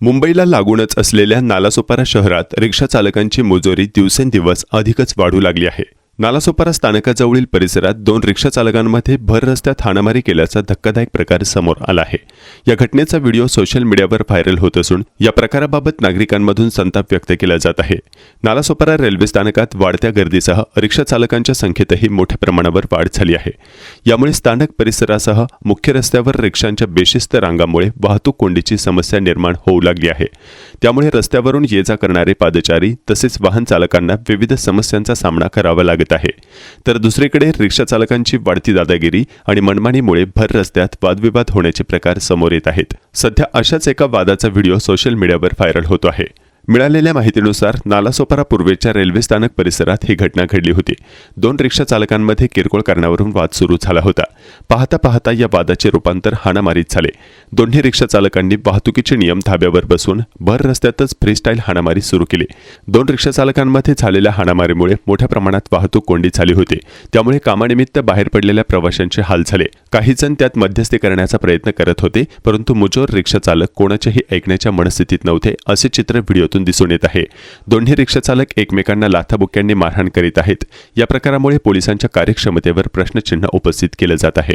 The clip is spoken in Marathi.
मुंबईला लागूनच असलेल्या नालासोपारा शहरात रिक्षा चालकांची मुजोरी दिवसेंदिवस अधिकच वाढू लागली आहे। नालासोपारा स्थानकाजवळील परिसरात 2 रिक्षा चालकांमध्ये भर रस्त्यात हाणामारी केल्याचा धक्कादायक प्रकार समोर आला आहे। या घटनेचा व्हिडिओ सोशल मीडियावर व्हायरल होत असून या प्रकाराबाबत नागरिकांमधून संताप व्यक्त केला जात आहे। नालासोपारा रेल्वे स्थानकात वाढत्या गर्दीसह रिक्षा चालकांच्या संख्येतही मोठ्या प्रमाणावर वाढ झाली आहे। यामुळे स्थानक परिसरासह मुख्य रस्त्यावर रिक्षांच्या बेशिस्त रांगांमुळे वाहतूक कोंडीची समस्या निर्माण होऊ लागली आहे। त्यामुळे रस्त्यावरून ये-जा करणारे पादचारी तसेच वाहन चालकांना विविध समस्यांचा सामना करावा लागत आहे। तर दुसरीकडे रिक्षा चालकांची वाढती दादागिरी आणि मनमानीमुळे भर रस्त्यात वादविवाद होण्याचे प्रकार समोर येत आहेत। सध्या अशाच एका वादाचा व्हिडिओ सोशल मीडियावर व्हायरल होतो आहे। मिळालेल्या माहितीनुसार नालासोपारा पूर्वेच्या रेल्वे स्थानक परिसरात ही घटना घडली होती। 2 रिक्षा चालकांमध्ये किरकोळ कारणावरून वाद सुरू झाला होता। पाहता पाहता या वादाचे रूपांतर हाणामारीत झाले। दोन्ही रिक्षा चालकांनी वाहतुकीचे नियम धाब्यावर बसवून भर रस्त्यातच फ्रीस्टाईल हाणामारी सुरू केली। 2 रिक्षा चालकांमध्ये झालेल्या हाणामारीमुळे मोठ्या प्रमाणात वाहतूक कोंडी झाली होती। त्यामुळे कामानिमित्त बाहेर पडलेल्या प्रवाशांचे हाल झाले। काही जण त्यात मध्यस्थी करण्याचा प्रयत्न करत होते, परंतु मुजोर रिक्षा चालक कोणाच्याही ऐकण्याच्या मनस्थितीत नव्हते, असे चित्र व्हिडिओ दिसून येत आहे। दोन्ही रिक्षा चालक एकमेकांना लाथाबुक्क्यांनी मारहाण करीत आहेत। या प्रकारामुळे पोलिसांच्या कार्यक्षमतेवर प्रश्नचिन्ह उपस्थित केले जात आहे।